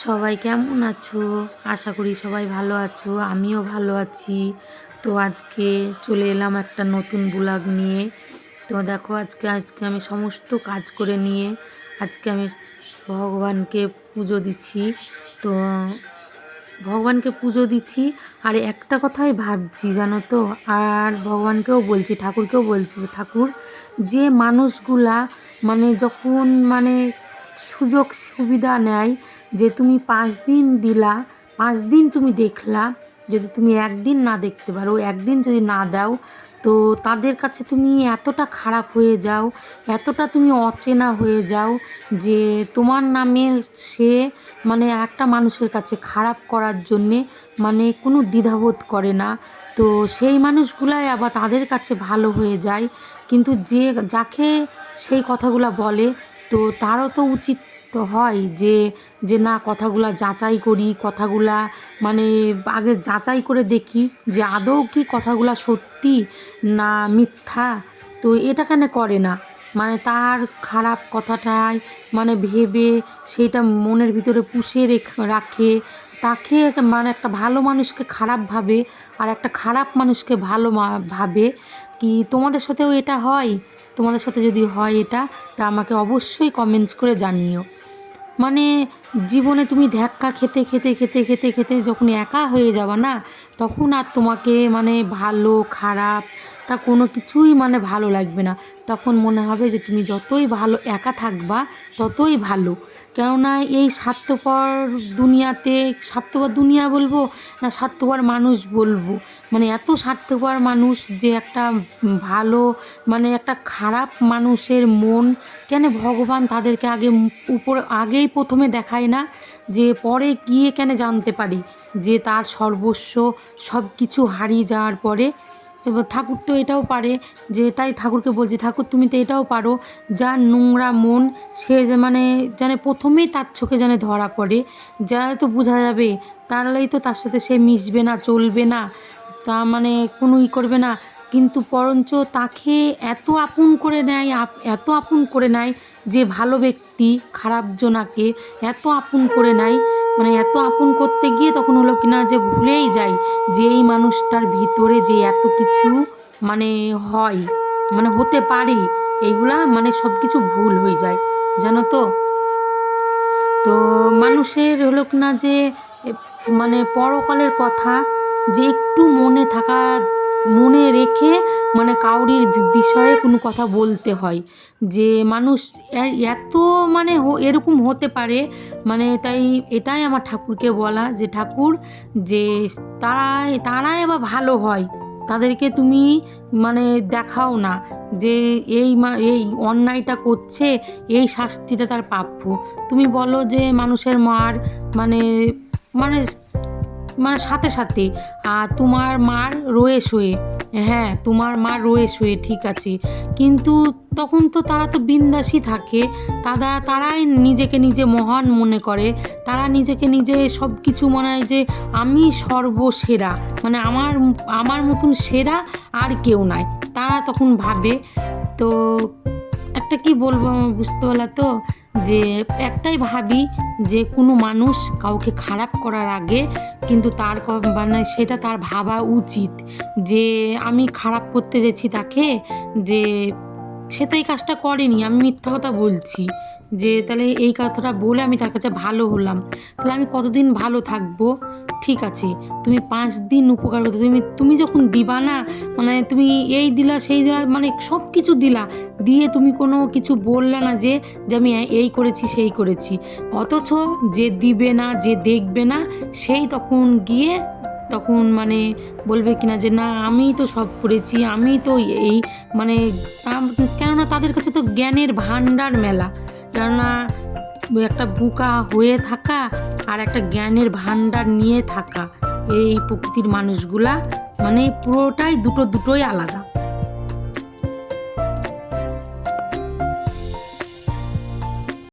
সবাই কেমন আছো? আশা করি সবাই ভালো আছো, আমিও ভালো আছি। তো আজকে চলে এলাম একটা নতুন ব্লগ নিয়ে। তো দেখো আজকে আমি সমস্ত কাজ করে নিয়ে আজকে আমি ভগবানকে পুজো দিচ্ছি। তো ভগবানকে পুজো দিচ্ছি আর একটা কথাই ভাবছি জানো তো, আর ভগবানকেও বলছি, ঠাকুরকেও বলছি যে ঠাকুর, যে মানুষগুলা যখন সুযোগ সুবিধা নেয়, যে তুমি 5 দিন দিলা, 5 দিন তুমি দেখলা, যদি তুমি একদিন না দেখতে পারো, একদিন যদি না দাও, তো তাদের কাছে তুমি এতটা খারাপ হয়ে যাও, এতটা তুমি অচেনা হয়ে যাও যে তোমার নামে সে একটা মানুষের কাছে খারাপ করার জন্যে কোনো দ্বিধাবোধ করে না। তো সেই মানুষগুলাই আবার তাদের কাছে ভালো হয়ে যায়। কিন্তু যাকে সেই কথাগুলো বলে, তো তারও তো উচিত তো হয় যে যে না, কথাগুলা যাচাই করি, কথাগুলা আগে যাচাই করে দেখি যে আদৌ কি কথাগুলা সত্যি না মিথ্যা। তো এটা কেন করে না? তার খারাপ কথাটাই ভেবে সেইটা মনের ভিতরে পুষে রাখে, তাকে একটা ভালো মানুষকে খারাপ ভাবে আর একটা খারাপ মানুষকে ভালো ভাবে। কি তোমাদের সাথেও এটা হয়? তোমাদের সাথে যদি হয় এটা, তা আমাকে অবশ্যই কমেন্টস করে জানিও। জীবনে তুমি ধাক্কা খেতে খেতে খেতে খেতে খেতে যখন একা হয়ে যাবা না, তখন আর তোমাকে ভালো খারাপ তা কোনো কিছুই ভালো লাগবে না। তখন মনে হবে যে তুমি যতই ভালো একা থাকবা ততই ভালো। কেননা এই স্বার্থপর দুনিয়াতে, স্বার্থপর দুনিয়া বলবো না স্বার্থপর মানুষ বলবো, এত স্বার্থপর মানুষ যে একটা ভালো একটা খারাপ মানুষের মন কেন ভগবান তাদেরকে আগেই প্রথমে দেখায় না, যে পরে গিয়ে কেন জানতে পারি যে তার সর্বস্ব সব কিছু হারিয়ে যাওয়ার পরে। এবার ঠাকুর তো এটাও পারে, যে তাই ঠাকুরকে বলছি, ঠাকুর তুমি তো এটাও পারো, যার নোংরা মন সে যে জানে প্রথমেই তার চোখে জানে ধরা পড়ে, যারা তো বোঝা যাবে, তাহলেই তো তার সাথে সে মিশবে না, চলবে না, তা কোনো করবে না। কিন্তু বরঞ্চ তাকে এত আপন করে নেয়, এত আপন করে নেয় যে ভালো ব্যক্তি খারাপ জনাকে এত আপন করে নেয়, এত আপন করতে গিয়ে তখন হলো কিনা যে ভুলেই যায় যে এই মানুষটার ভিতরে যে এত কিছু হয়, হতে পারে, এইগুলা সব কিছু ভুল হয়ে যায় জানো তো। তো মানুষের হলো না যে পরকালের কথা যে একটু মনে থাকা, মনে রেখে কাউরির বিষয়ে কোনো কথা বলতে হয়, যে মানুষ এত এরকম হতে পারে। তাই এটাই আমার ঠাকুরকে বলা, যে ঠাকুর, যে তারাই আবার ভালো হয়, তাদেরকে তুমি দেখাও না যে এই অন্যায়টা করছে, এই শাস্তিটা তার প্রাপ্য। তুমি বলো যে মানুষের মার মানে মানে সাথে সাথে, আর তোমার মার রয়ে শোয়ে, হ্যাঁ তোমার মা রয়ে শোয়ে ঠিক আছে, কিন্তু তখন তো তারা তো বিন্দাসই থাকে, তারাই নিজেকে নিজে মহান মনে করে, তারা নিজেকে নিজে সব কিছু মনে হয় যে আমি সর্বসেরা, আমার আমার মতন সেরা আর কেউ নাই, তারা তখন ভাবে। তো একটা কি বলবো বুঝতে পারলা তো, যে একটাই ভাবি যে কোনো মানুষ কাউকে খারাপ করার আগে কিন্তু তার সেটা তার ভাবা উচিত, যে আমি খারাপ করতে যাচ্ছি তাকে, যে সে তো এই কাজটা করেনি, আমি মিথ্যা কথা বলছি, যে তাহলে এই কথাটা বলে আমি তার কাছে ভালো হলাম, তাহলে আমি কতদিন ভালো থাকবো? ঠিক আছে, তুমি 5 দিন উপকার করতে, তুমি যখন দিবা না, তুমি এই দিলা সেই দিলা, সব কিছু দিলা, দিয়ে তুমি কোনো কিছু বললে না যে আমি এই করেছি সেই করেছি, অথচ যে দিবে না, যে দেখবে না, সেই তখন গিয়ে তখন বলবে কিনা যে না আমি তো সব করেছি, আমি তো এই কেননা তাদের কাছে তো জ্ঞানের ভাণ্ডার মেলা, কেননা একটা বোকা হয়ে থাকা আর একটা জ্ঞানের ভাণ্ডার নিয়ে থাকা, এই প্রকৃতির মানুষগুলা পুরোটাই দুটোই আলাদা।